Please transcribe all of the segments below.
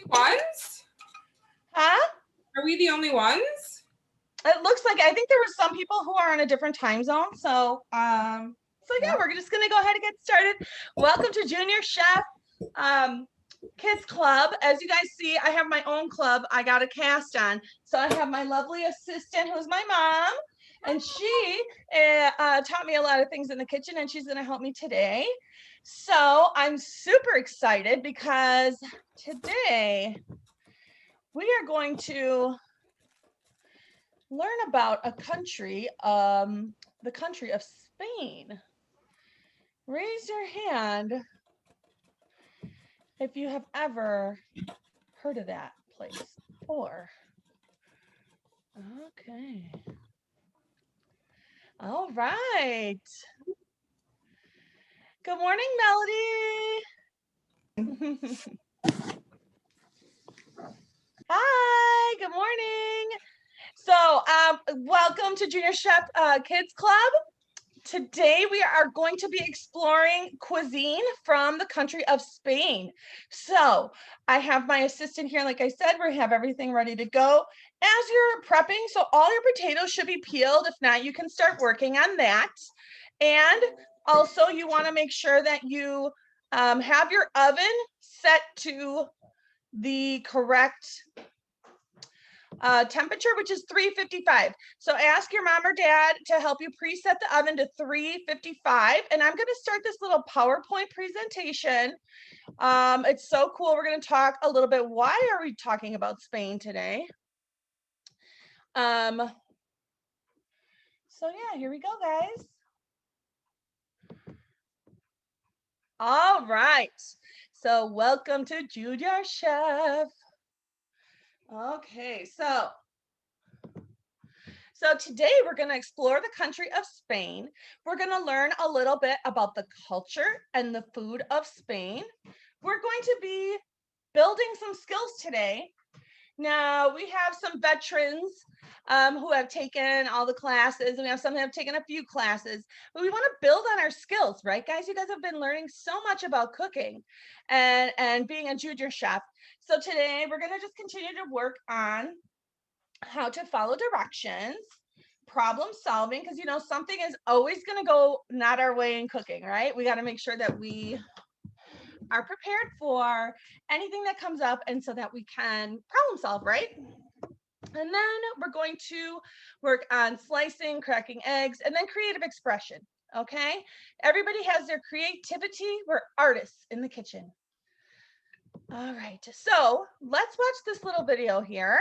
Ones? Huh? Are we the only ones? It looks like, I think there were some people who are on a different time zone. So yeah, we're just gonna go ahead and get started. Welcome to Junior Chef Kids Club. As you guys see, I have my own club. I got a cast on. So I have my lovely assistant, who's my mom, and she taught me a lot of things in the kitchen, and she's gonna help me today. So I'm super excited because today we are going to learn about a country, the country of Spain. Raise your hand if you have ever heard of that place before. Okay. All right. Good morning, Melody. Hi, good morning. So welcome to Junior Chef Kids Club. Today we are going to be exploring cuisine from the country of Spain. So I have my assistant here. Like I said, we have everything ready to go. As you're prepping, so all your potatoes should be peeled. If not, you can start working on that. And also you want to make sure that you have your oven set to the correct temperature, which is 355. So ask your mom or dad to help you preset the oven to 355. And I'm going to start this little PowerPoint presentation. It's so cool. We're going to talk a little bit. Why are we talking about Spain today? So yeah, here we go, guys. All right. So welcome to Junior Chef. Okay, so today we're going to explore the country of Spain. We're going to learn a little bit about the culture and the food of Spain. We're going to be building some skills today. Now, we have some veterans who have taken all the classes, and we have some who have taken a few classes, but we want to build on our skills, right, guys? You guys have been learning so much about cooking and being a junior chef. So today we're going to just continue to work on how to follow directions, problem solving, because something is always going to go not our way in cooking, right? We got to make sure that we are prepared for anything that comes up, and so that we can problem solve, right? And then we're going to work on slicing, cracking eggs, and then creative expression. Okay, everybody has their creativity. We're artists in the kitchen. All right, so let's watch this little video here.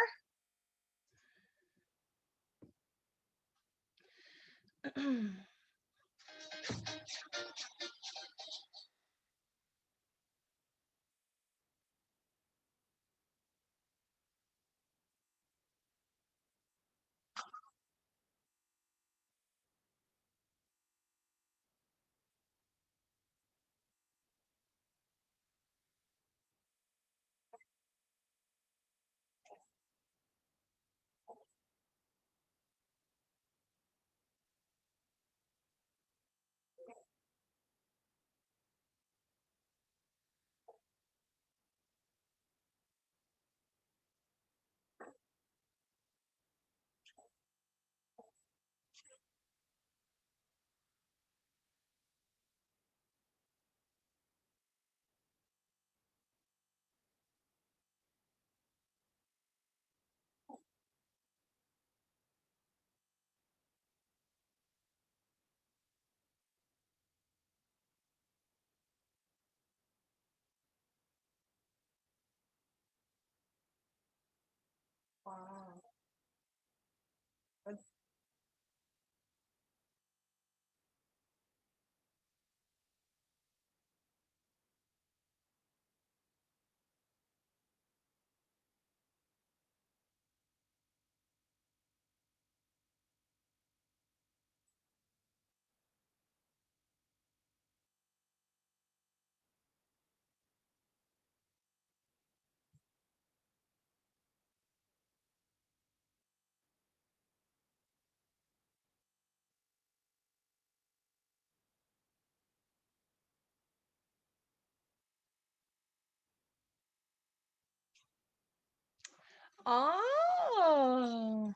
Oh.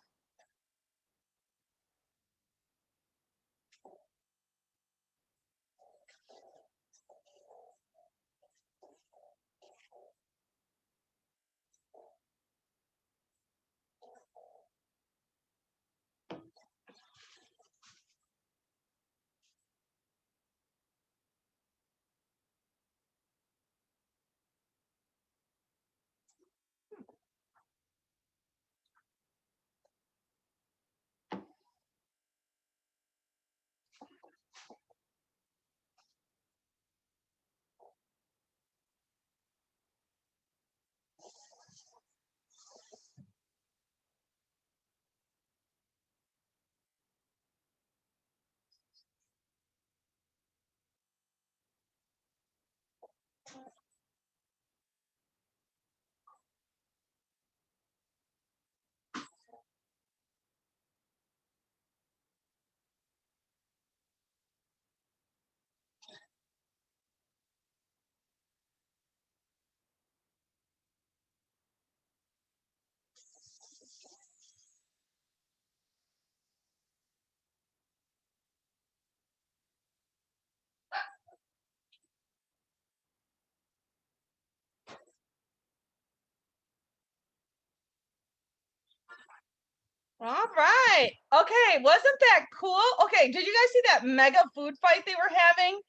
All right. Okay, wasn't that cool? Okay, did you guys see that mega food fight they were having?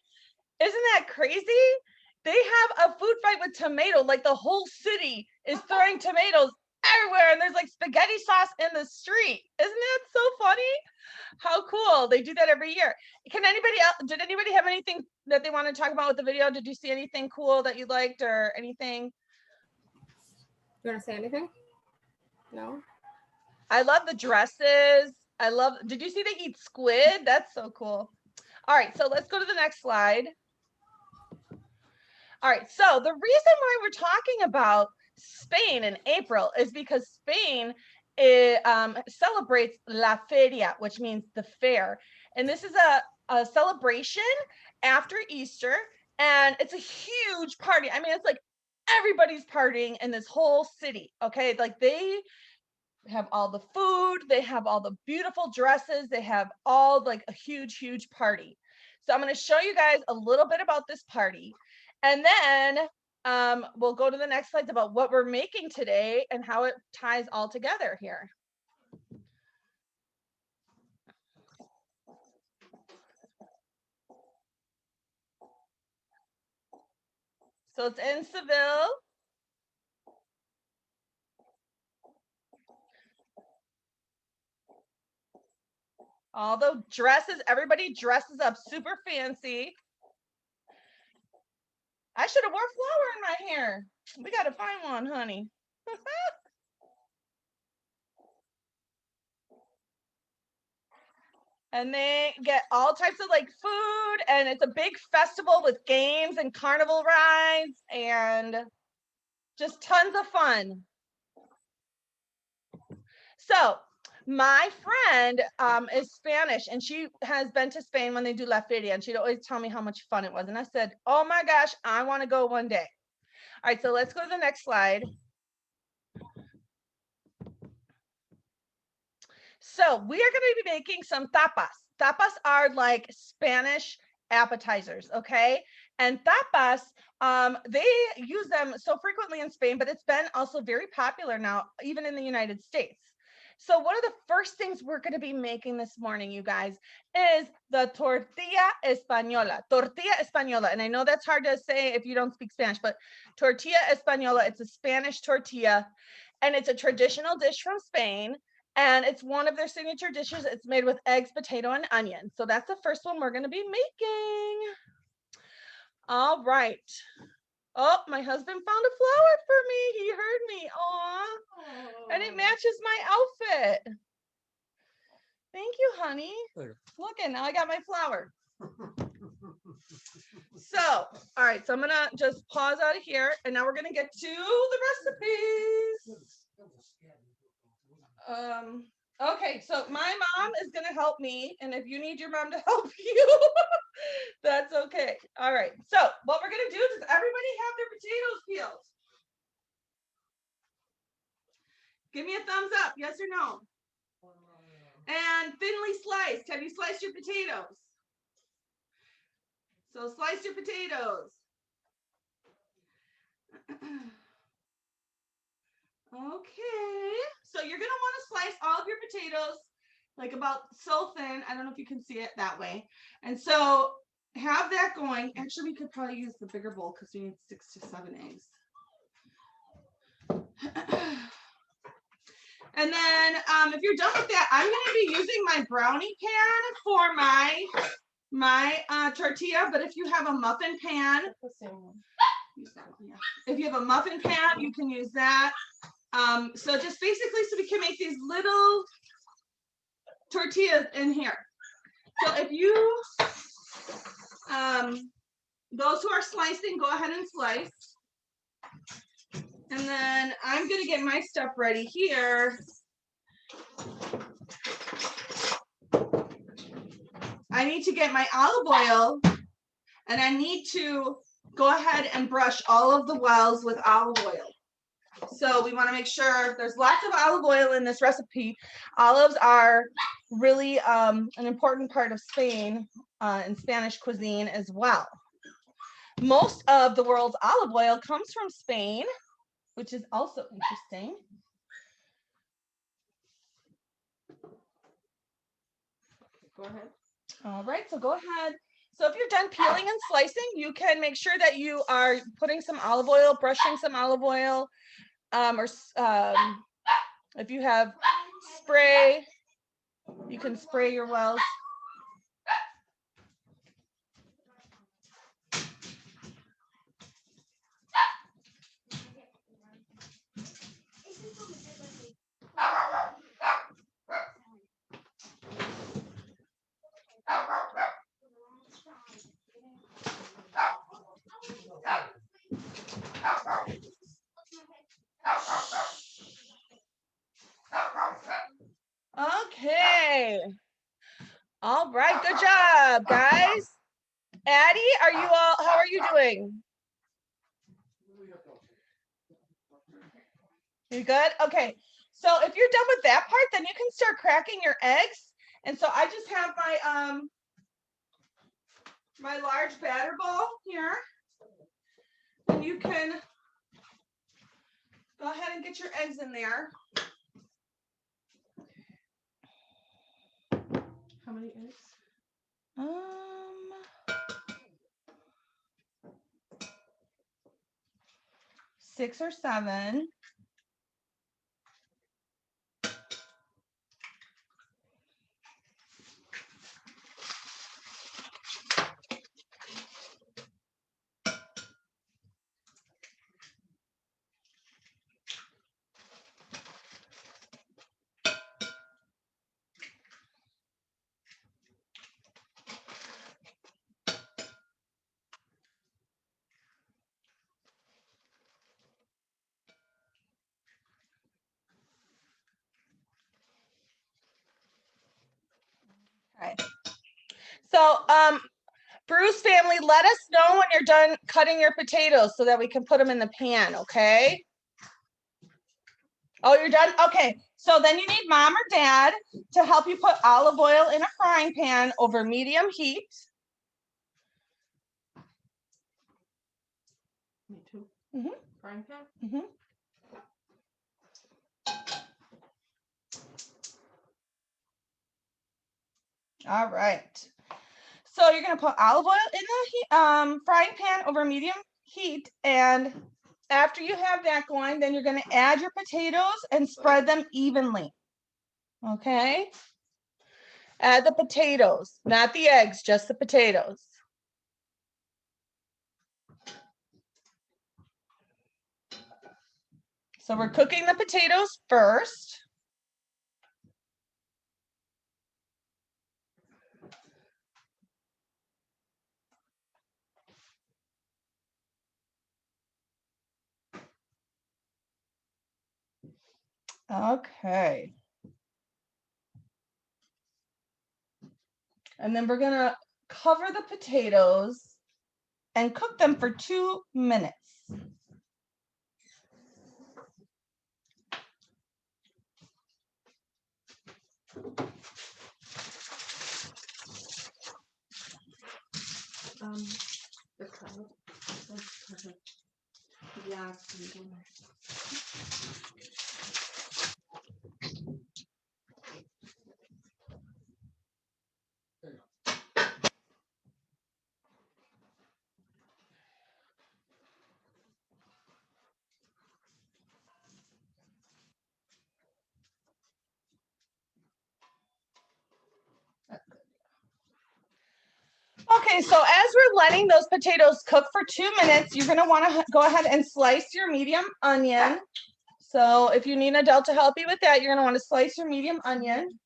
Isn't that crazy? They have a food fight with tomato, like the whole city is throwing tomatoes everywhere, and there's like spaghetti sauce in the street. Isn't that so funny? How cool. They do that every year. Can anybody else, did anybody have anything that they want to talk about with the video? Did you see anything cool that you liked or anything? You want to say anything? No. I love the dresses. I love, did you see they eat squid? That's so cool. All right, so let's go to the next slide. All right, so the reason why we're talking about Spain in April is because Spain celebrates La Feria, which means the fair. And this is a celebration after Easter, and it's a huge party. I mean, it's like everybody's partying in this whole city, okay? Like they have all the food, they have all the beautiful dresses, they have all like a huge, huge party. So I'm going to show you guys a little bit about this party. And then we'll go to the next slides about what we're making today and how it ties all together here. So it's in Seville. All the dresses, everybody dresses up super fancy. I should have wore flower in my hair. We got to find one, honey. And they get all types of like food, and it's a big festival with games and carnival rides and just tons of fun. So my friend is Spanish, and she has been to Spain when they do La Feria, and she'd always tell me how much fun it was. And I said, oh my gosh, I want to go one day. All right, so let's go to the next slide. So we are going to be making some tapas. Tapas are like Spanish appetizers, okay? And tapas, they use them so frequently in Spain, but it's been also very popular now, even in the United States. So one of the first things we're going to be making this morning, you guys, is the tortilla española. Tortilla española. And I know that's hard to say if you don't speak Spanish, but tortilla española, it's a Spanish tortilla, and it's a traditional dish from Spain. And it's one of their signature dishes. It's made with eggs, potato, and onion. So that's the first one we're going to be making. All right. Oh, my husband found a flower for me. He heard me. Aw. And it matches my outfit. Thank you, honey. Later. Look, and now I got my flower. So, all right. So I'm going to just pause out of here. And now we're going to get to the recipes. Okay, so my mom is going to help me, and if you need your mom to help you, that's okay. All right, so what we're going to do is everybody have their potatoes peeled. Give me a thumbs up, yes or no? And thinly sliced. Have you sliced your potatoes? So slice your potatoes. Okay. So you're going to want to slice all of your potatoes like about so thin. I don't know if you can see it that way. And so have that going. Actually, we could probably use the bigger bowl because we need 6 to 7 eggs. And then if you're done with that, I'm going to be using my brownie pan for my tortilla. But if you have a muffin pan, use that one, yeah. If you have a muffin pan, you can use that. So just basically so we can make these little tortillas in here. So if you, those who are slicing, go ahead and slice. And then I'm going to get my stuff ready here. I need to get my olive oil, and I need to go ahead and brush all of the wells with olive oil. So we want to make sure there's lots of olive oil in this recipe. Olives are really an important part of Spain and Spanish cuisine as well. Most of the world's olive oil comes from Spain, which is also interesting. Go ahead. All right, so go ahead. So if you're done peeling and slicing, you can make sure that you are putting some olive oil, brushing some olive oil, or if you have spray, you can spray your wells. Okay. All right, good job, guys. Addie, are you all, how are you doing? You good? Okay. So if you're done with that part, then you can start cracking your eggs. And so I just have my my large batter bowl here. And you can go ahead and get your eggs in there. How many eggs? 6 or 7. Okay. So, Bruce family, let us know when you're done cutting your potatoes so that we can put them in the pan, okay? Oh, you're done? Okay. So then you need mom or dad to help you put olive oil in a frying pan over medium heat. Me too. Mm-hmm. Frying pan? Mm-hmm. All right. So you're going to put olive oil in the frying pan over medium heat. And after you have that going, then you're going to add your potatoes and spread them evenly. Okay. Add the potatoes, not the eggs, just the potatoes. So we're cooking the potatoes first. Okay. And then we're going to cover the potatoes and cook them for 2 minutes. The color. Yeah. Okay, so as we're letting those potatoes cook for 2 minutes, you're gonna wanna go ahead and slice your medium onion. So if you need an adult to help you with that, you're gonna wanna slice your medium onion.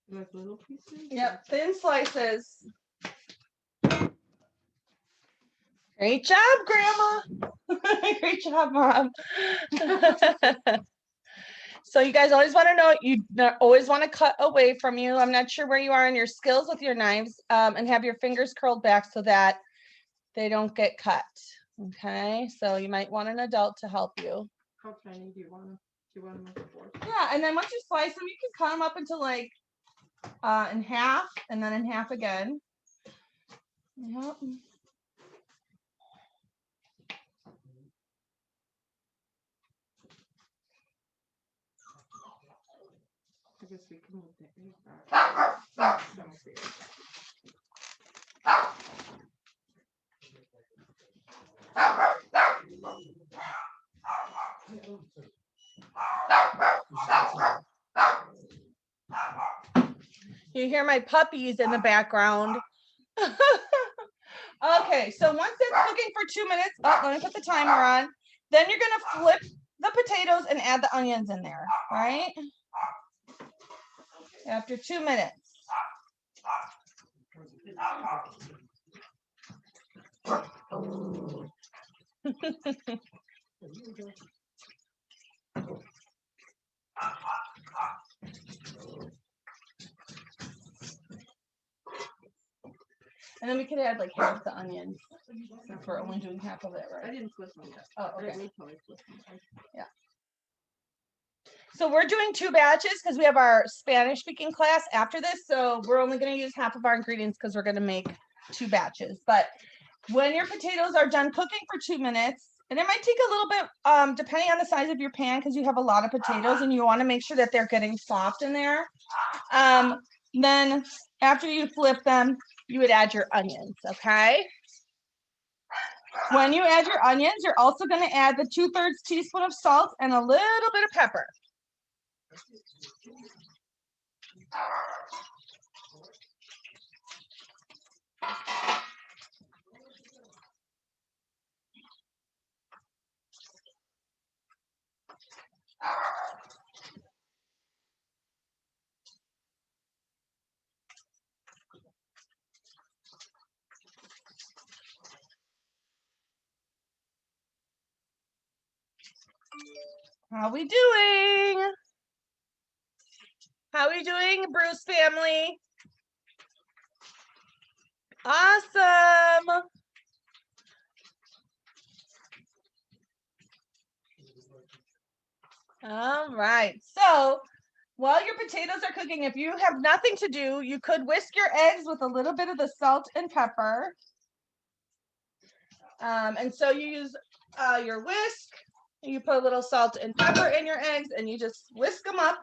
Like little pieces? Yep, thin slices. Great job, Grandma. Great job, Mom. So you guys always want to know, you always want to cut away from you. I'm not sure where you are in your skills with your knives, and have your fingers curled back so that they don't get cut. Okay, so you might want an adult to help you. How tiny do you want them? Do you want them like 4? Yeah, and then once you slice them, you can cut them up into like in half and then in half again. Yep. I guess we can move the egg back. You hear my puppies in the background. Okay, so once it's cooking for 2 minutes, oh, let me put the timer on. Then you're gonna flip the potatoes and add the onions in there, right? After 2 minutes. And then we could add like half the onions since we're only doing half of it, I right? didn't flip them yet. Oh, okay. Wait till I flip them. Yeah. So we're doing 2 batches because we have our Spanish speaking class after this. So we're only going to use half of our ingredients because we're going to make 2 batches. But when your potatoes are done cooking for 2 minutes, and it might take a little bit, depending on the size of your pan, because you have a lot of potatoes and you want to make sure that they're getting soft in there. Then after you flip them, you would add your onions, okay? When you add your onions, you're also going to add the 2/3 teaspoon of salt and a little bit of pepper. How we doing? How we doing, Bruce family? Awesome. All right. So while your potatoes are cooking, if you have nothing to do, you could whisk your eggs with a little bit of the salt and pepper. And so you use your whisk, you put a little salt and pepper in your eggs, and you just whisk them up.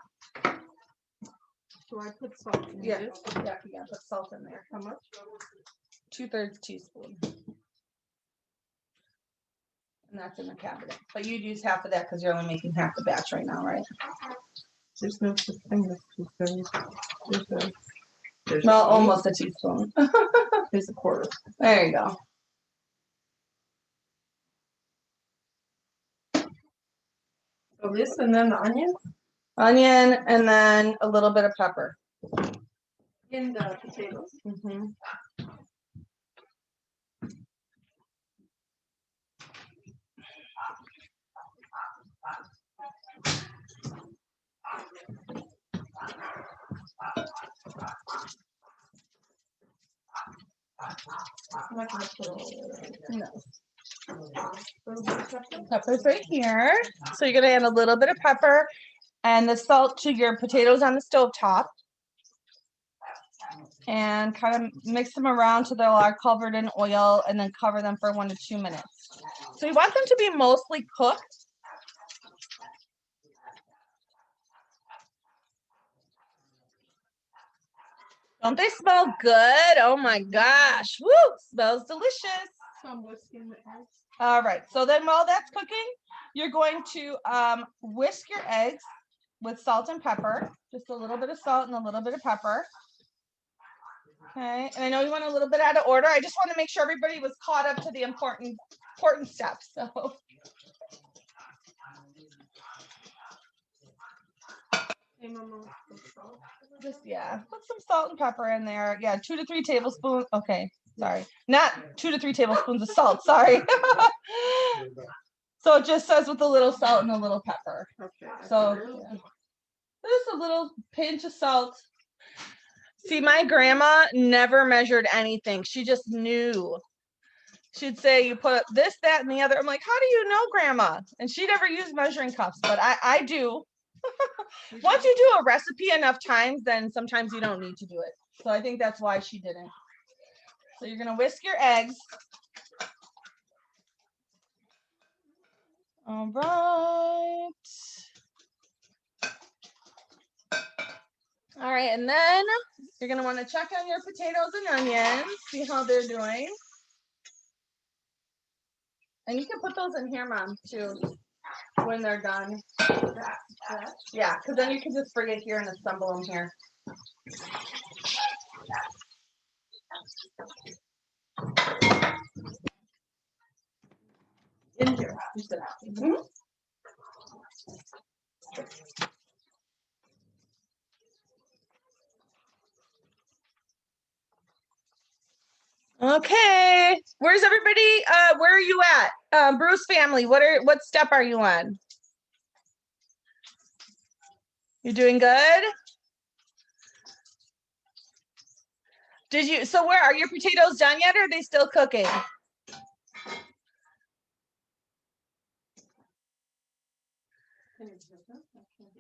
Do I put salt in Yeah, this? yeah, you gotta put salt in there. How much? 2/3 teaspoon. And that's in the cabinet. But you'd use half of that because you're only making half the batch right now, right? There's no such thing as 2/3. Well, almost a teaspoon. There's a quarter. There you go. So this and then the onion? Onion and then a little bit of pepper. In the potatoes. Mm-hmm. No. Pepper's right here. So you're gonna add a little bit of pepper and the salt to your potatoes on the stovetop. And kind of mix them around till they are covered in oil and then cover them for 1 to 2 minutes. So you want them to be mostly cooked. Don't they smell good? Oh my gosh. Woo! Smells delicious. So I'm whisking the eggs. All right. So then while that's cooking, you're going to whisk your eggs with salt and pepper. Just a little bit of salt and a little bit of pepper. Okay. And I know you went a little bit out of order. I just want to make sure everybody was caught up to the important steps. So just, yeah, put some salt and pepper in there. Yeah, 2 to 3 tablespoons. Okay, sorry, not 2 to 3 tablespoons of salt. Sorry. So it just says with a little salt and a little pepper. Okay. So yeah. Just a little pinch of salt. See, my grandma never measured anything. She just knew. She'd say, you put this, that, and the other. I'm like, how do you know, Grandma? And she never used measuring cups, but I do. Once you do a recipe enough times, then sometimes you don't need to do it. So I think that's why she didn't. So you're gonna whisk your eggs. All right. All right, and then you're gonna want to check on your potatoes and onions, see how they're doing. And you can put those in here, Mom, too, when they're done. Yeah, because then you can just bring it here and assemble them here. In here. Mm-hmm. Okay, where's everybody? Where are you at? Bruce family, what step are you on? You're doing good? So where are your potatoes done yet, or are they still cooking?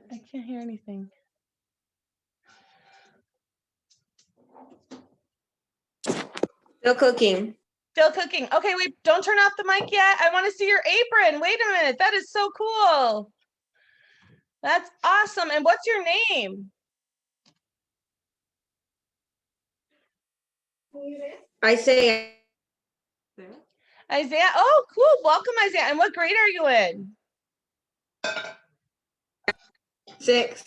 I can't hear anything. Still cooking. Still cooking. Okay, wait, don't turn off the mic yet. I want to see your apron. Wait a minute. That is so cool. That's awesome. And what's your name? Isaiah. Isaiah. Oh, cool. Welcome, Isaiah. And what grade are you in? 6.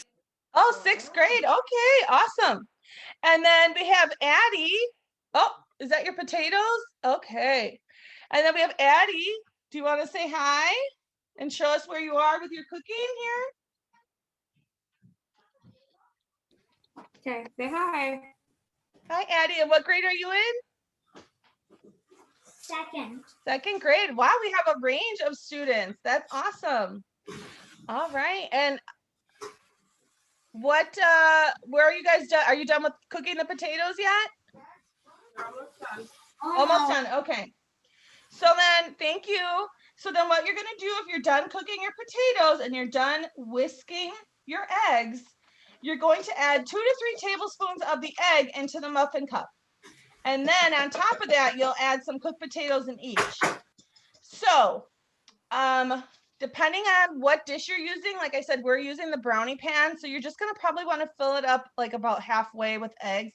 Oh, 6th grade. Okay, awesome. And then we have Addie. Oh, is that your potatoes? Okay. And then we have Addie. Do you want to say hi and show us where you are with your cooking here? Okay, say hi. Hi, Addie. And what grade are you in? 2nd. 2nd grade. Wow, we have a range of students. That's awesome. All right. And where are you guys done? Are you done with cooking the potatoes yet? Almost done. Okay. So then, thank you. So then what you're going to do if you're done cooking your potatoes and you're done whisking your eggs, you're going to add 2 to 3 tablespoons of the egg into the muffin cup. And then on top of that, you'll add some cooked potatoes in each. So, depending on what dish you're using, like I said, we're using the brownie pan. So you're just going to probably want to fill it up like about halfway with eggs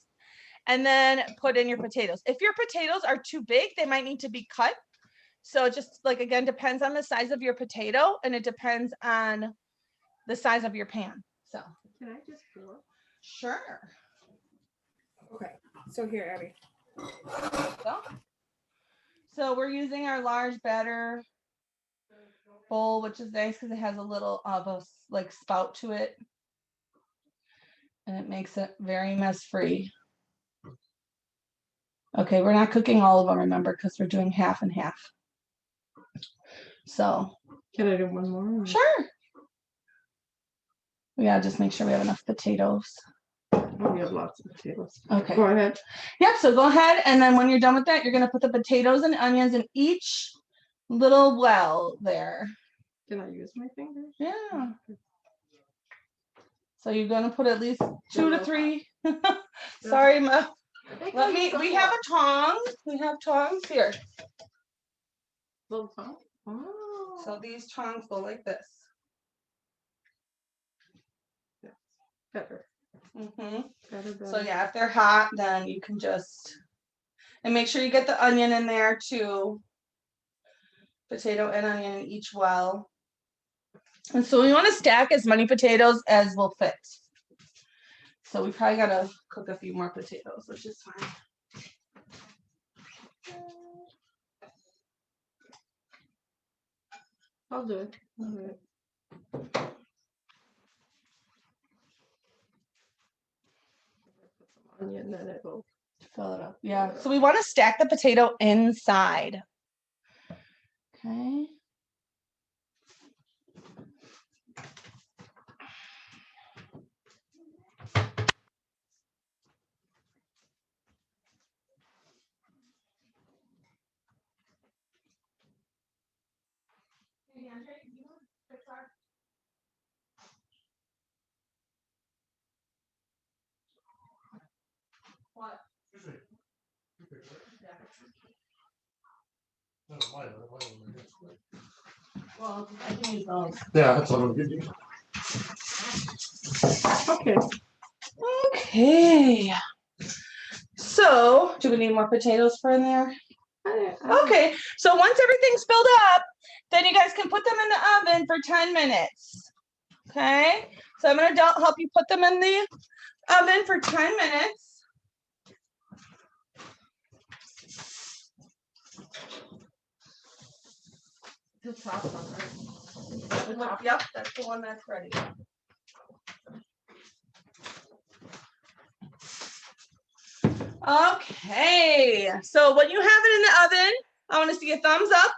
and then put in your potatoes. If your potatoes are too big, they might need to be cut. So it just like, again, depends on the size of your potato and it depends on the size of your pan. So Can I just pour? sure. Okay, so here, Abby. So we're using our large batter bowl, which is nice because it has a little of a like spout to it. And it makes it very mess free. Okay, we're not cooking all of them, remember, because we're doing half and half. So Can I do one more? sure. Yeah, just make sure we have enough potatoes. We have lots of potatoes. Okay. Go ahead. Yep, so go ahead, and then when you're done with that, you're gonna put the potatoes and onions in each little well there. Can I use my fingers? Yeah. So you're gonna put at least 2 to 3. Sorry, Ma. We have a tongs. We have tongs here. Little tongue. Oh. So these tongs go like this. Better. Better. Better. So yeah, if they're hot, then you can just, and make sure you get the onion in there too. Potato and onion in each well. And so we want to stack as many potatoes as will fit. So we probably gotta cook a few more potatoes, which is fine. I'll do it. I'll do it. Put some onion, then it will Fill it up. Yeah. So we want to stack the potato inside. Okay. What? Well, I can use those. Yeah, that's what I'm gonna do. okay. Okay. So, do we need more potatoes for in there? Okay. So once everything's filled up, then you guys can put them in the oven for 10 minutes. Okay. So I'm gonna help you put them in the oven for 10 minutes. The top one, right? Yep, that's the one that's ready. Okay, so when you have it in the oven, I want to see a thumbs up.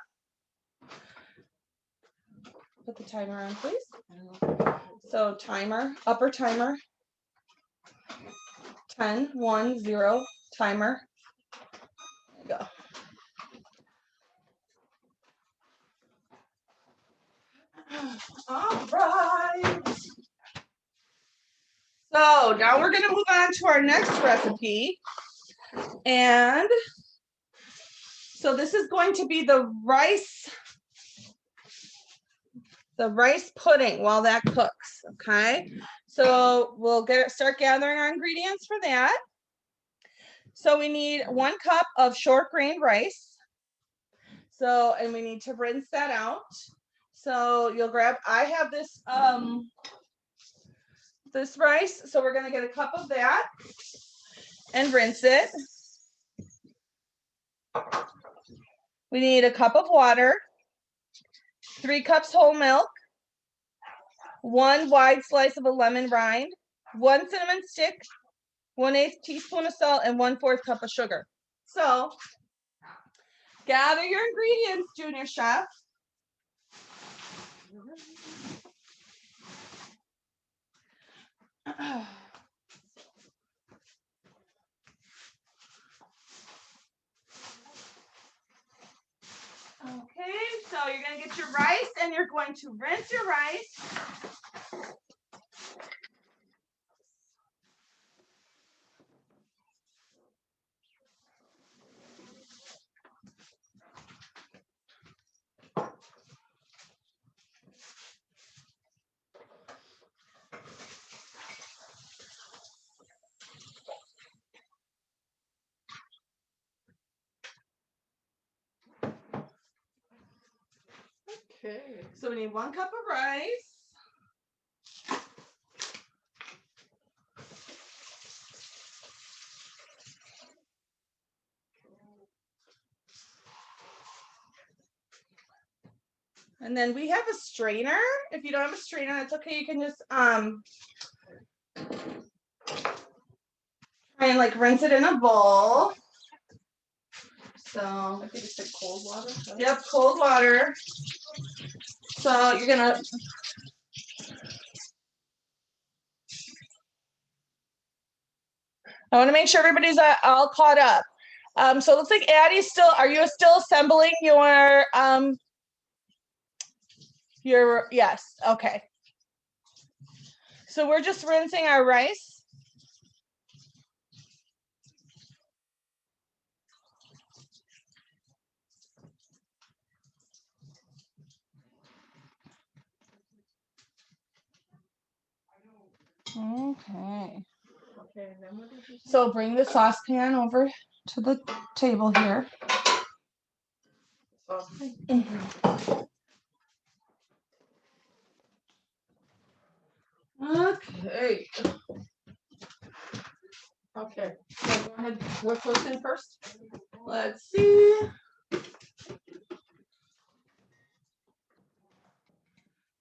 Put the timer on, please. So timer, upper timer. 10, 1, 0, timer. There you go. All right. So now we're gonna move on to our next recipe. And so this is going to be the rice pudding while that cooks, okay? So we'll start gathering our ingredients for that. So we need 1 cup of short grain rice. So, and we need to rinse that out. So you'll grab, I have this this rice, so we're gonna get a cup of that and rinse it. We need a cup of water, 3 cups whole milk, 1 wide slice of a lemon rind, 1 cinnamon stick, 1/8 teaspoon of salt, and 1/4 cup of sugar. So gather your ingredients, Junior Chef. Okay, so you're going to get your rice and you're going to rinse your rice. Okay. So we need 1 cup of rice. And then we have a strainer. If you don't have a strainer, that's okay. You can just try and like rinse it in a bowl. So I think it's like cold water. Right? yep, cold water. So you're gonna I want to make sure everybody's all caught up. So it looks like Addie's still, are you still assembling your, yes, okay. So we're just rinsing our rice. Okay. Okay, and then what did you say? So bring the saucepan over to the table here. Okay. Okay, so go ahead, what goes in first? Let's see.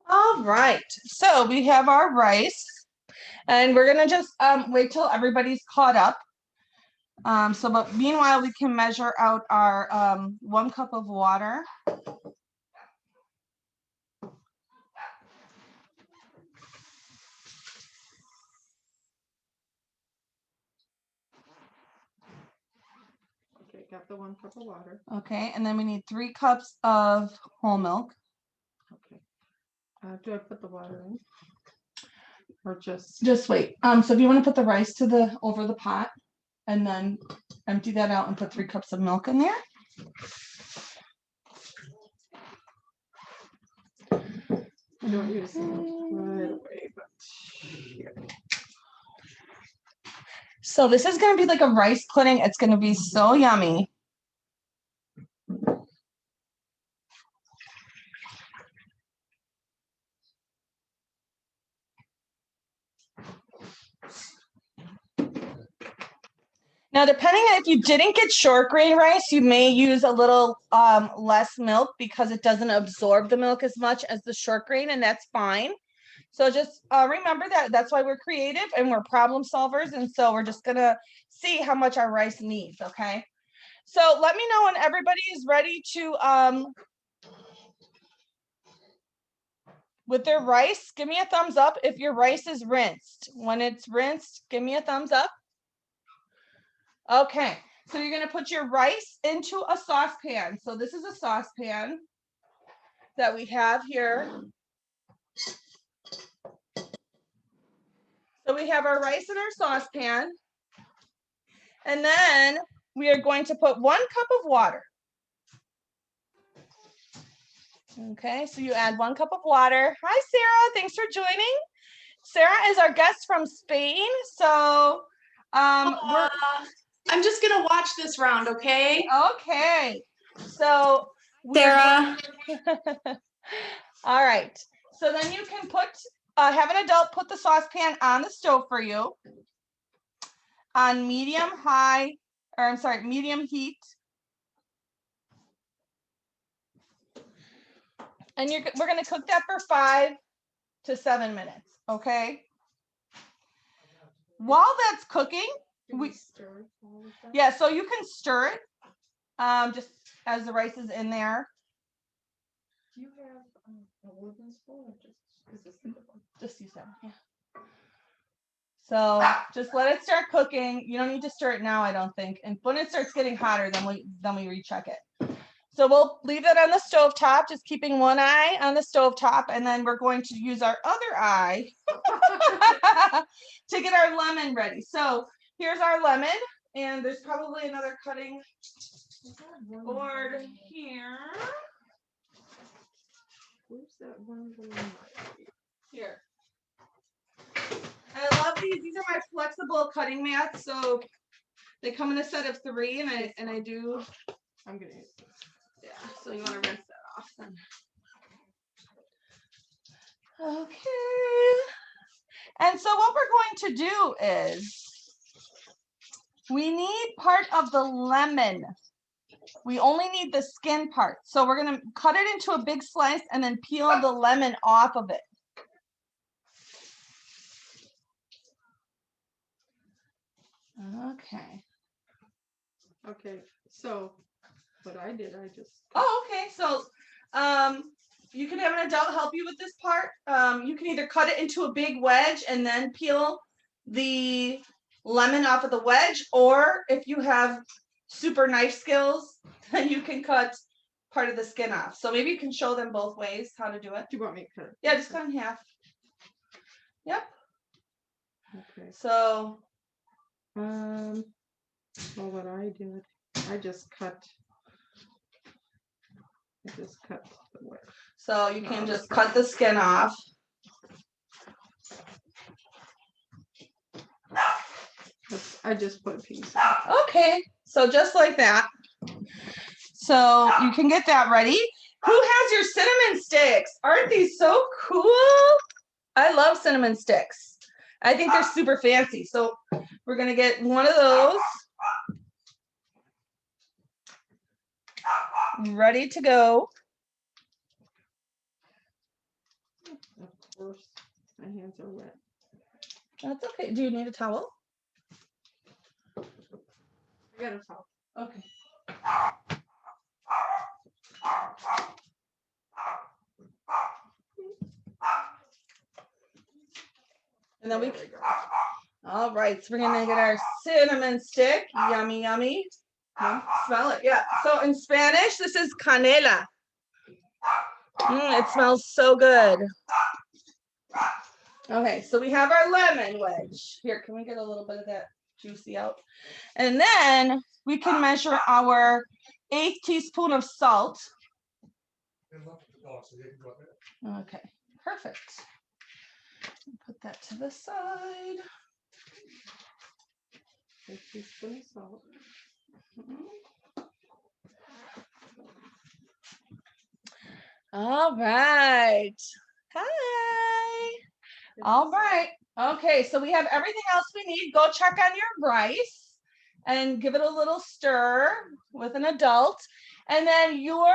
All right, so we have our rice, and we're gonna just wait till everybody's caught up. But meanwhile, we can measure out our 1 cup of water. Okay, got the 1 cup of water. Okay, and then we need 3 cups of whole milk. Okay. Do I put the water in? Or just? Just wait. So if you want to put the rice to the over the pot, and then empty that out and put 3 cups of milk in there. I don't use them right away, but here. So this is going to be like a rice pudding. It's going to be so yummy. Now, depending on if you didn't get short grain rice, you may use a little less milk because it doesn't absorb the milk as much as the short grain, and that's fine. So just remember that that's why we're creative and we're problem solvers. And so we're just gonna see how much our rice needs, okay? So let me know when everybody is ready to, with their rice, give me a thumbs up if your rice is rinsed. When it's rinsed, give me a thumbs up. Okay, so you're gonna put your rice into a saucepan. So this is a saucepan that we have here. So we have our rice in our saucepan. And then we are going to put 1 cup of water. Okay, so you add 1 cup of water. Hi, Sarah, thanks for joining. Sarah is our guest from Spain. So I'm just gonna watch this round, okay? Okay, so Sarah. all right, so then you can put have an adult put the saucepan on the stove for you on medium heat, and we're going to cook that for 5 to 7 minutes. Okay, while that's cooking, so you can stir it just as the rice is in there. Do you have a wooden spoon or Just use that. Yeah. So just let it start cooking. You don't need to stir it now, I don't think. And when it starts getting hotter, then we recheck it. So we'll leave it on the stove top, just keeping one eye on the stove top, and then we're going to use our other eye to get our lemon ready. So here's our lemon, and there's probably another cutting board here. Where's that one going? Here. I love these. These are my flexible cutting mats. So they come in a set of 3, and I do. I'm gonna use this. Yeah. So you want to rinse that off then. Okay. And so what we're going to do is we need part of the lemon. We only need the skin part. So we're going to cut it into a big slice and then peel the lemon off of it. Okay. Okay, so what I did, I just. Oh, okay. So you can have an adult help you with this part. You can either cut it into a big wedge and then peel the lemon off of the wedge, or if you have super knife skills, then you can cut part of the skin off. So maybe you can show them both ways how to do it. Do you want me to cut it? Yeah, just cut in half. Yep. Okay. So Well, what I did, I just cut the wedge. so you can just cut the skin off. I just put a piece. Okay, so just like that. So you can get that ready. Who has your cinnamon sticks? Aren't these so cool? I love cinnamon sticks. I think they're super fancy. So we're gonna get one of those. Ready to go. Of course, my hands are wet. That's okay. Do you need a towel? I got a towel. Okay. And then There we go. all right, so we're gonna get our cinnamon stick. Yummy, yummy. Smell it, yeah. So in Spanish, this is canela. It smells so good. Okay, so we have our lemon wedge. Here, can we get a little bit of that juicy out? And then we can measure our 1/8 teaspoon of salt. Okay, perfect. Put that to the side. A teaspoon of salt. All right. Hi. All right. Okay, so we have everything else we need. Go check on your rice and give it a little stir with an adult. And then your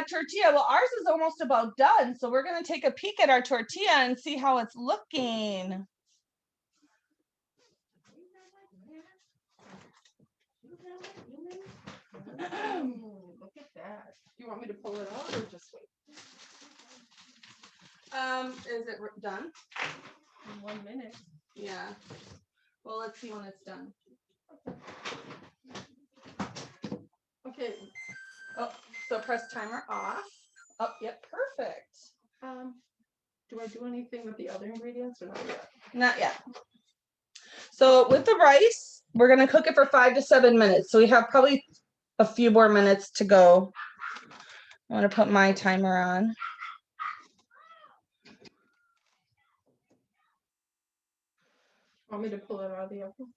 tortilla, well, ours is almost about done. So we're going to take a peek at our tortilla and see how it's looking. Look at that. Do you want me to pull it out or just wait? Is it done? In 1 minute. Yeah. Well, let's see when it's done. Okay. Oh, so press timer off. Oh, yep, perfect. Do I do anything with the other ingredients or not yet? Not yet. So with the rice, we're gonna cook it for 5 to 7 minutes. So we have probably a few more minutes to go. I'm gonna put my timer on. Want me to pull it out of the oven?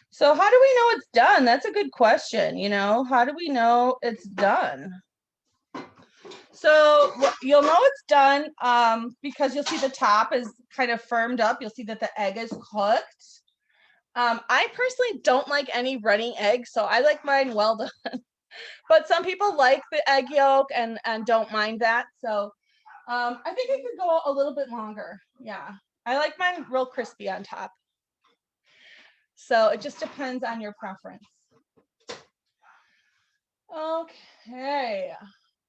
So how do we know it's done? That's a good question. You know, how do we know it's done? So you'll know it's done because you'll see the top is kind of firmed up. You'll see that the egg is cooked. I personally don't like any runny eggs, so I like mine well done. But some people like the egg yolk and don't mind that. So I think it could go a little bit longer. Yeah, I like mine real crispy on top. So it just depends on your preference. Okay.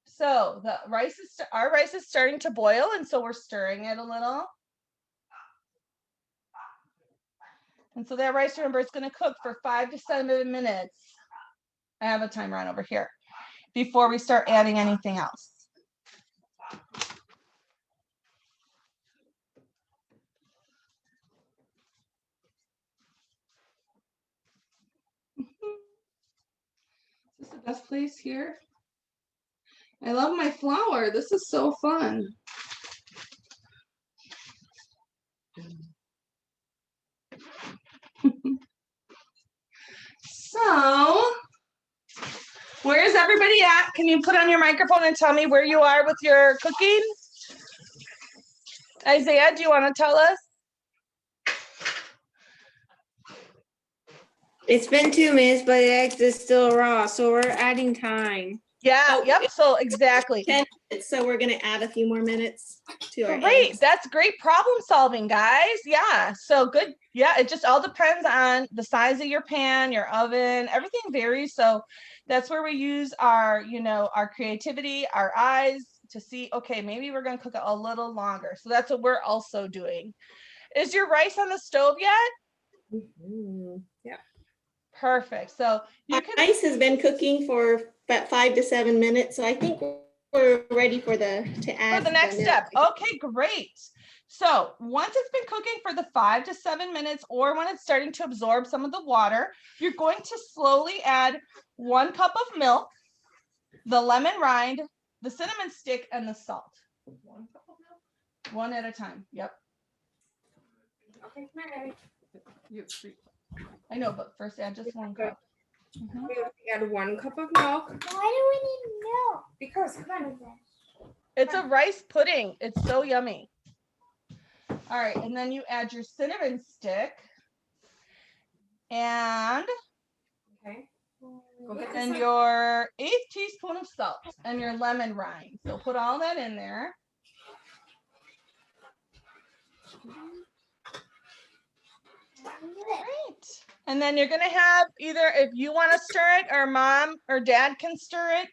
So our rice is starting to boil, and so we're stirring it a little. And so that rice, remember, it's going to cook for 5 to 7 minutes. I have a timer on over here before we start adding anything else. Is this the best place here? I love my flour. This is so fun. So, where's everybody at? Can you put on your microphone and tell me where you are with your cooking? Isaiah, do you want to tell us? It's been 2 minutes, but the eggs is still raw, so we're adding time. Yeah, Oh, yep, so exactly. 10 minutes, so we're going to add a few more minutes to our Great, eggs. that's great problem solving, guys. Yeah, so good. Yeah, it just all depends on the size of your pan, your oven, everything varies. So that's where we use our, our creativity, our eyes to see, okay, maybe we're going to cook it a little longer. So that's what we're also doing. Is your rice on the stove yet? Yeah. Perfect. So you Our can, rice has been cooking for about 5 to 7 minutes, so I think we're ready to add for the next milk. step. Okay, great. So once it's been cooking for the 5 to 7 minutes, or when it's starting to absorb some of the water, you're going to slowly add 1 cup of milk, the lemon rind, the cinnamon stick, and the salt. 1 cup of milk? One at a time. Yep. Okay, Mary. You have 3. I know, but first add just 1 cup. Mhm. We have to add 1 cup of milk Why do we need milk? because come on. It's a rice pudding. It's so yummy. All right, and then you add your cinnamon stick and Okay. Go get and this. your 1/8 teaspoon of salt and your lemon rind. So put all that in there. Great. And then you're gonna have either, if you want to stir it, or mom or dad can stir it,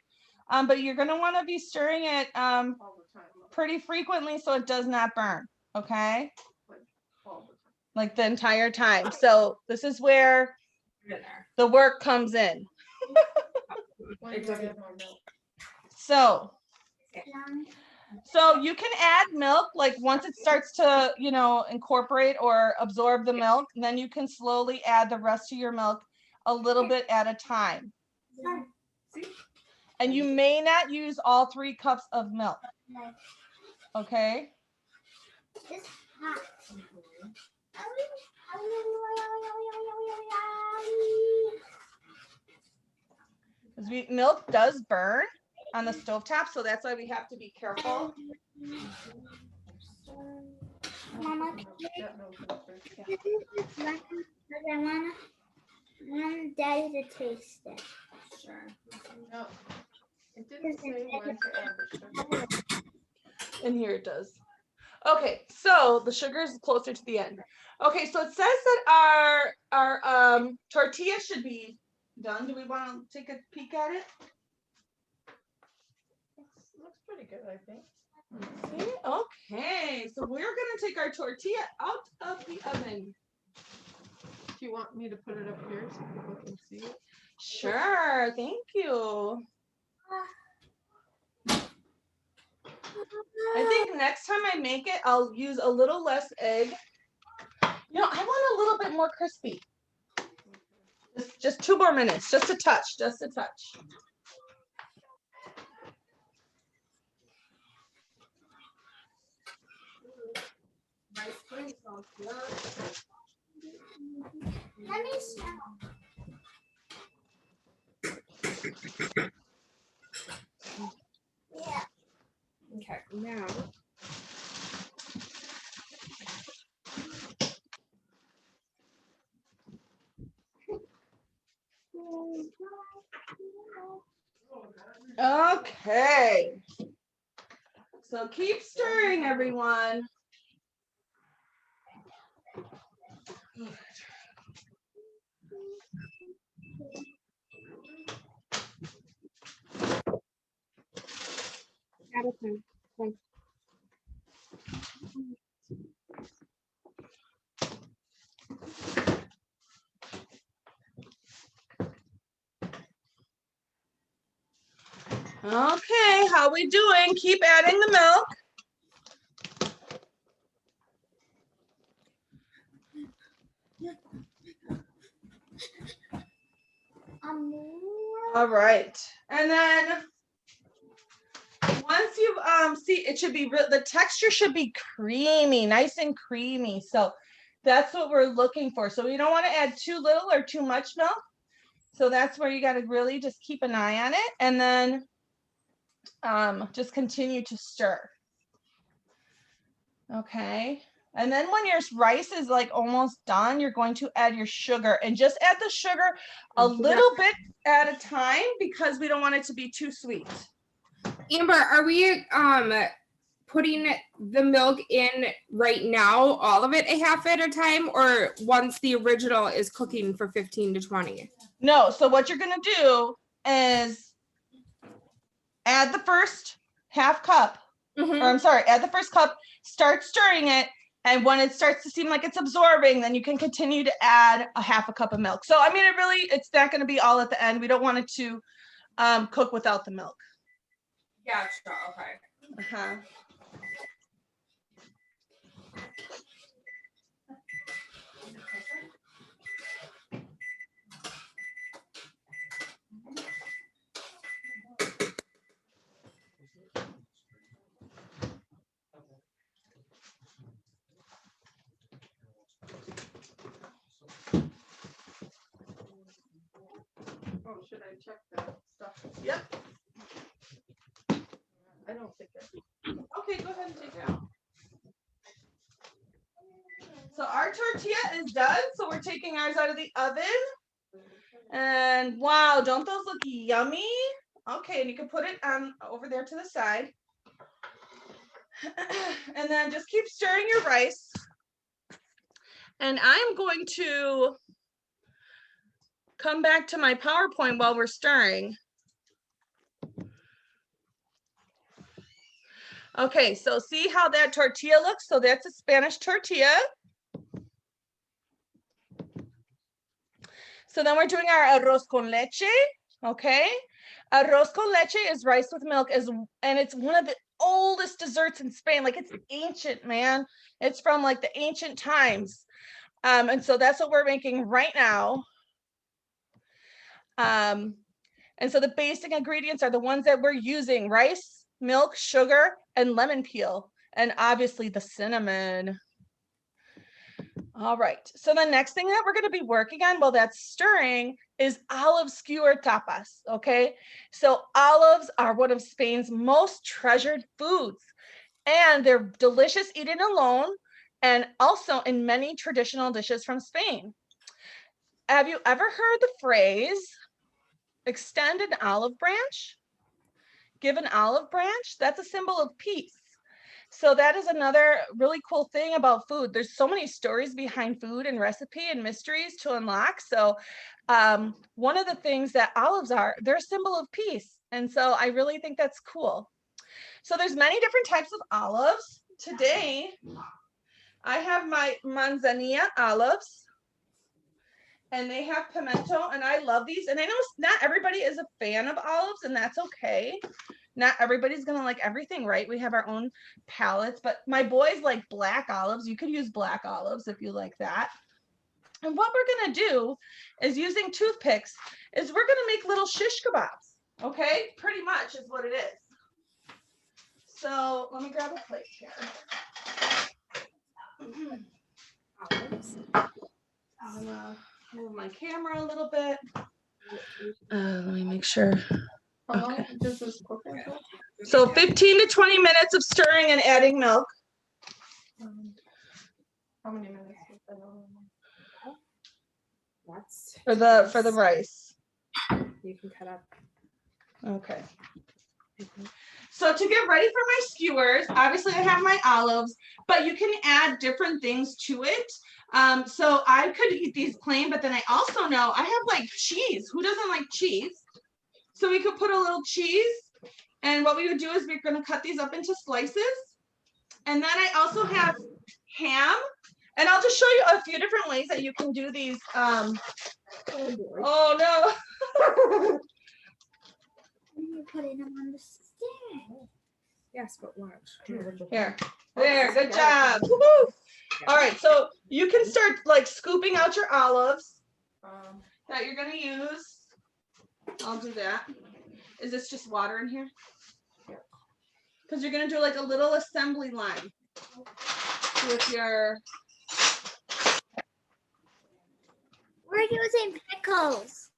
but you're gonna want to be stirring it All the time. pretty frequently so it does not burn. Okay, All the time. like the entire time. So this is where in there. the work comes in. When It do I doesn't- add more milk? So you can add milk, like once it starts to, incorporate or absorb the milk, then you can slowly add the rest of your milk a little bit at a time. And you may not use all 3 cups of milk. Okay. This hot. Because milk does burn on the stovetop, so that's why we have to be careful. Mama, That milk in the fridge. I want Daddy to taste it. Sure. No, it didn't say when to add the sugar. And here it does. Okay, so the sugar is closer to the end. Okay, so it says that our tortilla should be done. Do we want to take a peek at it? Looks pretty good, I think. Okay, so we're gonna take our tortilla out of the oven. Do you want me to put it up here so people can see it? Sure, thank you. I think next time I make it, I'll use a little less egg. I want a little bit more crispy. Just 2 more minutes, just a touch, just a touch. Rice pudding sounds good. Let me smell. Yeah. Okay, now. Okay. So keep stirring, everyone. Out of time. One. Okay, how we doing? Keep adding the milk. All right, and then once you see, it should be the texture should be creamy, nice and creamy. So that's what we're looking for. So you don't want to add too little or too much milk. So that's where you got to really just keep an eye on it, and then just continue to stir. Okay. And then when your rice is like almost done, you're going to add your sugar, and just add the sugar a little bit at a time because we don't want it to be too sweet. Amber, are we putting the milk in right now, all of it a half at a time, or once the original is cooking for 15 to 20? No, so what you're gonna do is add the first half cup, or I'm sorry, add the first cup, start stirring it, And when it starts to seem like it's absorbing, then you can continue to add a half a cup of milk. So, I mean, it's not going to be all at the end. We don't want it to cook without the milk. Gotcha. Okay. Uh-huh. Oh, should I check that stuff? Yep. I don't think I. Okay, go ahead and take it out. So our tortilla is done. So we're taking ours out of the oven. And wow, don't those look yummy? Okay, and you can put it over there to the side. And then just keep stirring your rice. And I'm going to come back to my PowerPoint while we're stirring. Okay, so see how that tortilla looks? So that's a Spanish tortilla. So then we're doing our arroz con leche, okay? Arroz con leche is rice with milk, and it's one of the oldest desserts in Spain. Like, it's ancient, man. It's from like the ancient times. And so that's what we're making right now. And so the basic ingredients are the ones that we're using: rice, milk, sugar, and lemon peel, and obviously the cinnamon. All right, so the next thing that we're going to be working on while that's stirring is olive skewer tapas, okay? So olives are one of Spain's most treasured foods, and they're delicious eaten alone and also in many traditional dishes from Spain. Have you ever heard the phrase, extend an olive branch? Give an olive branch? That's a symbol of peace. So that is another really cool thing about food. There's so many stories behind food and recipe and mysteries to unlock. So one of the things that olives are, they're a symbol of peace. And so I really think that's cool. So there's many different types of olives. Today, I have my manzanilla olives. And they have pimento, and I love these. And I know not everybody is a fan of olives, and that's okay. Not everybody's gonna like everything, right? We have our own palates, but my boys like black olives. You could use black olives if you like that. And what we're gonna do is, using toothpicks, is we're gonna make little shish kebabs, okay? Pretty much is what it is. So let me grab a plate here. I'm gonna move my camera a little bit. Let me make sure. How long does this cook? So 15 to 20 minutes of stirring and adding milk. How many minutes? That's For the rice. you can cut up. Okay. So to get ready for my skewers, obviously I have my olives, but you can add different things to it. So I could eat these plain, but then I also know I have like cheese. Who doesn't like cheese? So we could put a little cheese, and what we would do is we're going to cut these up into slices. And then I also have ham, and I'll just show you a few different ways that you can do these. Oh no. You're putting them on the stick. Yes, but watch. Here, there, good job. Woo-hoo. All right, so you can start like scooping out your olives that you're gonna use. I'll do that. Is this just water in here? Because you're gonna do like a little assembly line with your. We're using pickles.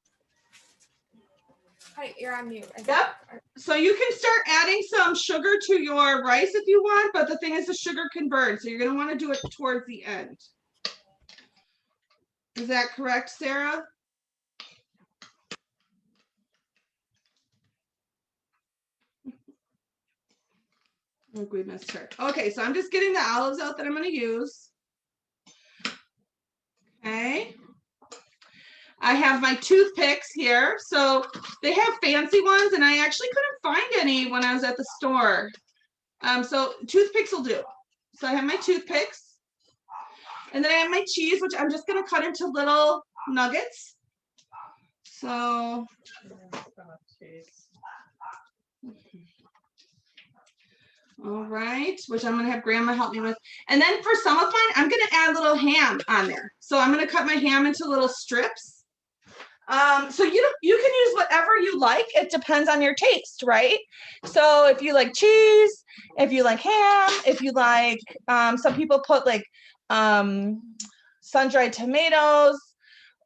Hi, you're on mute. Yep. So you can start adding some sugar to your rice if you want, but the thing is the sugar can burn, so you're gonna want to do it towards the end. Is that correct, Sarah? I think we missed her. Okay, so I'm just getting the olives out that I'm going to use. Okay. I have my toothpicks here. So they have fancy ones, and I actually couldn't find any when I was at the store. So toothpicks will do. So I have my toothpicks. And then I have my cheese, which I'm just gonna cut into little nuggets. So all right, which I'm gonna have grandma help me with. And then for some of mine, I'm gonna add a little ham on there. So I'm gonna cut my ham into little strips. So you can use whatever you like. It depends on your taste, right? So if you like cheese, if you like ham, if you like, some people put like sun-dried tomatoes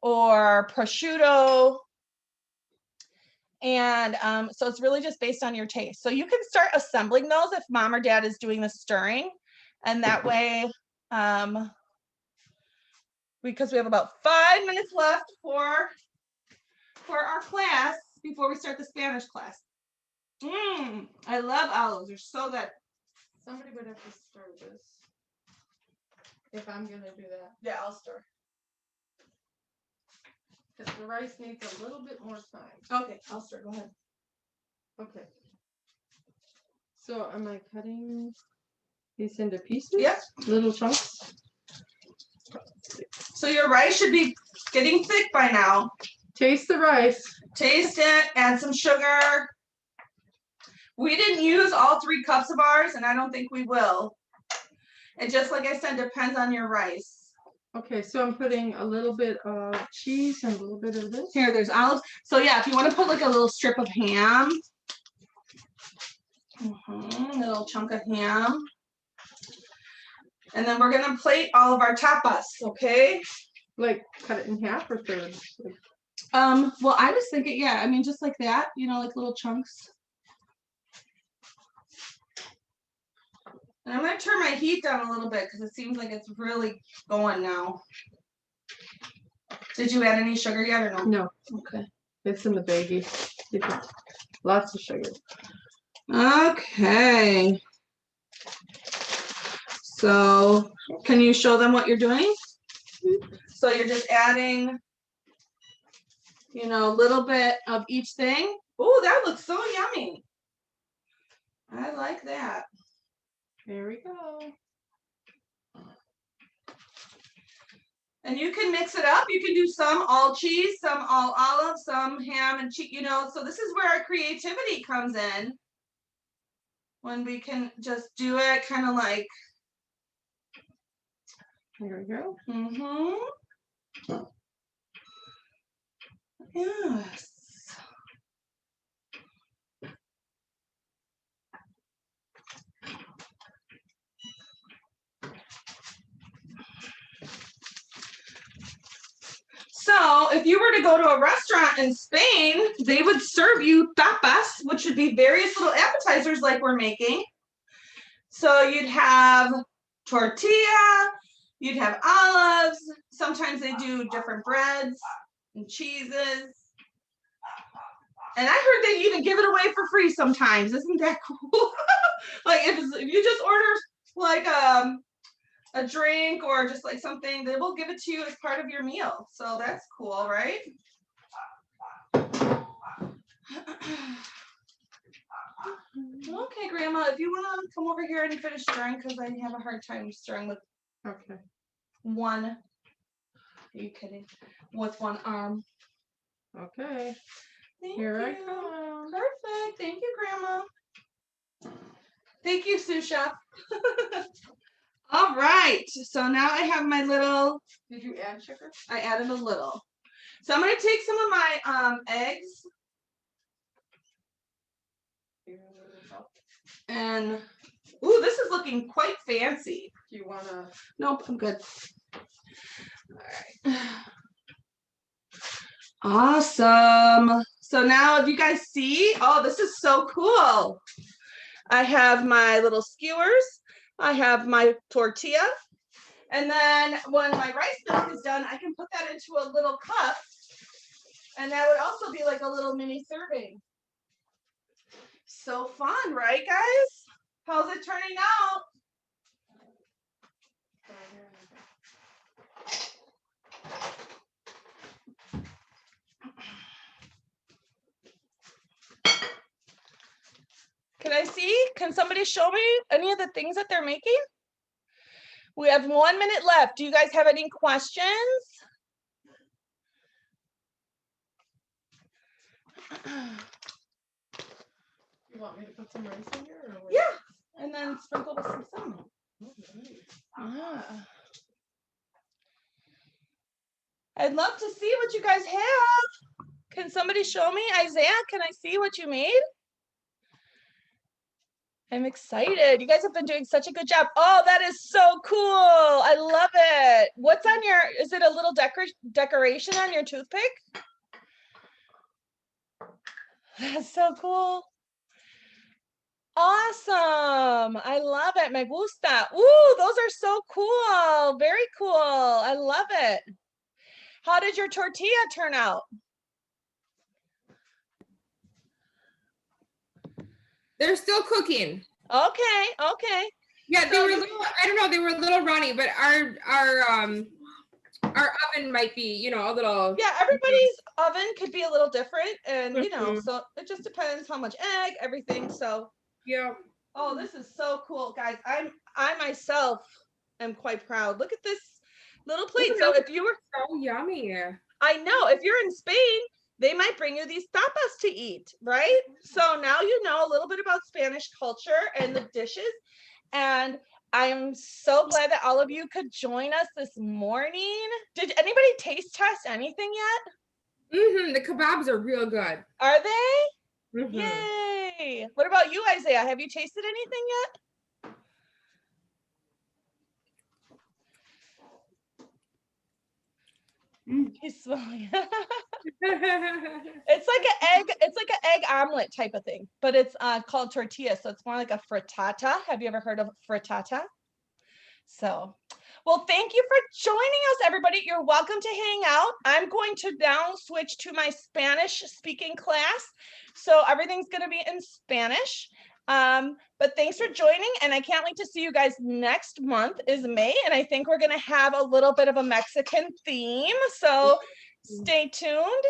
or prosciutto. And so it's really just based on your taste. So you can start assembling those if mom or dad is doing the stirring. And that way, because we have about 5 minutes left for our class before we start the Spanish class. I love olives. They're so good. Somebody would have to stir this. If I'm gonna do that. Yeah, I'll stir. Because the rice needs a little bit more time. Okay, I'll stir. Go ahead. Okay. So am I cutting these into pieces? Yep. Little chunks? So your rice should be getting thick by now. Taste the rice. Taste it, add some sugar. We didn't use all 3 cups of ours, and I don't think we will. It just, like I said, depends on your rice. Okay, so I'm putting a little bit of cheese and a little bit of this. Here, there's olives. So yeah, if you want to put like a little strip of ham, a little chunk of ham. And then we're gonna plate all of our tapas, okay? Like cut it in half or thirds? Well, I was thinking, yeah, I mean, just like that, you know, like little chunks. And I'm gonna turn my heat down a little bit because it seems like it's really going now. Did you add any sugar yet or no? No, Okay. it's in the baggie. Lots of sugar. Okay. So can you show them what you're doing? So you're just adding, you know, a little bit of each thing. Oh, that looks so yummy. I like that. There we go. And you can mix it up. You can do some all cheese, some all olive, some ham and cheese, you know. So this is where our creativity comes in. When we can just do it kind of like. There we go. Yes. So if you were to go to a restaurant in Spain, they would serve you tapas, which would be various little appetizers like we're making. So you'd have tortilla, you'd have olives. Sometimes they do different breads and cheeses. And I heard they even give it away for free sometimes. Isn't that cool? Like if you just order like a drink or just like something, they will give it to you as part of your meal. So that's cool, right? Okay, Grandma, if you want to come over here and finish stirring, because I have a hard time stirring with one. Are you kidding? With one arm. Okay. Thank Here you. I come. Perfect. Thank you, Grandma. Thank you, sous chef. All right. So now I have my little. Did you add sugar? I added a little. So I'm going to take some of my eggs. And, ooh, this is looking quite fancy. Do you want to? Nope, I'm good. All right. Awesome. So now if you guys see, oh, this is so cool. I have my little skewers. I have my tortilla. And then when my rice milk is done, I can put that into a little cup. And that would also be like a little mini serving. So fun, right, guys? How's it turning out? Can I see? Can somebody show me any of the things that they're making? We have 1 minute left. Do you guys have any questions? You want me to put some rice in here? Or what? Yeah, and then sprinkle with some cinnamon. Ah. I'd love to see what you guys have. Can somebody show me? Isaiah, can I see what you made? I'm excited. You guys have been doing such a good job. Oh, that is so cool. I love it. What's on your, is it a little decoration on your toothpick? That's so cool. Awesome. I love it. Me gusta. Ooh, those are so cool. Very cool. I love it. How did your tortilla turn out? They're still cooking. Okay, okay. Yeah, they So were a you- little, I don't know, they were a little runny, but our oven might be, you know, a little. Yeah, everybody's oven could be a little different, and you know, Mhm. so it just depends how much egg, everything. So, Yeah. oh, this is so cool, guys. I myself am quite proud. Look at this little plate. at So that. if you were, So yummy. I know, if you're in Spain, they might bring you these tapas to eat, right? So now you know a little bit about Spanish culture and the dishes. And I'm so glad that all of you could join us this morning. Did anybody taste test anything yet? The kebabs are real good. Are they? Mhm. Yay. What about you, Isaiah? Have you tasted anything yet? He's smelling. It's like an egg omelet type of thing, but it's called tortilla, so it's more like a frittata. Have you ever heard of frittata? So, well, thank you for joining us, everybody. You're welcome to hang out. I'm going to now switch to my Spanish speaking class, so everything's going to be in Spanish. But thanks for joining, and I can't wait to see you guys next month is May, and I think we're going to have a little bit of a Mexican theme, so stay tuned.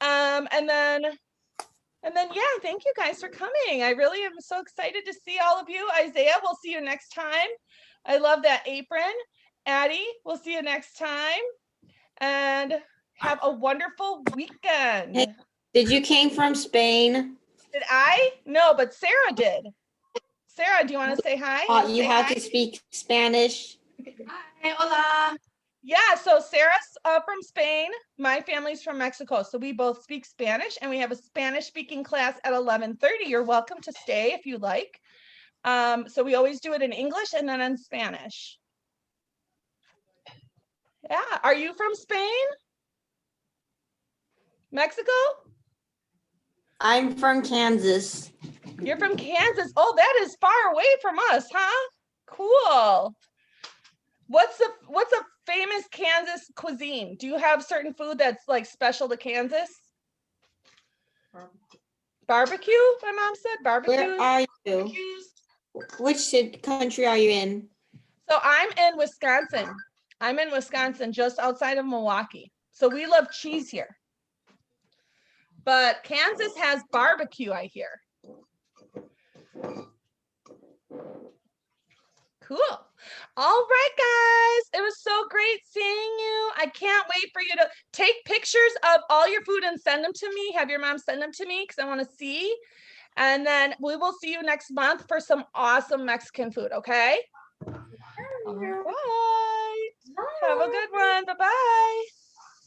And then yeah, thank you guys for coming. I really am so excited to see all of you. Isaiah, we'll see you next time. I love that apron. Addie, we'll see you next time. And have a wonderful weekend. Hey. Did you came from Spain? Did I? No, but Sarah did. Sarah, do you want to say hi? You Say have hi. to speak Spanish. Hi, hola. Yeah, so Sarah's from Spain. My family's from Mexico. So we both speak Spanish, and we have a Spanish speaking class at 11:30. You're welcome to stay if you like. So we always do it in English and then in Spanish. Yeah, are you from Spain? Mexico? I'm from Kansas. You're from Kansas. Oh, that is far away from us, huh? Cool. What's a famous Kansas cuisine? Do you have certain food that's like special to Kansas? Barbecue, my mom said. Barbecue. Where are you? Which country are you in? So I'm in Wisconsin. I'm in Wisconsin, just outside of Milwaukee. So we love cheese here. But Kansas has barbecue, I hear. Cool. All right, guys. It was so great seeing you. I can't wait for you to take pictures of all your food and send them to me. Have your mom send them to me because I want to see. And then we will see you next month for some awesome Mexican food, okay? All right. Have a good one. Bye-bye.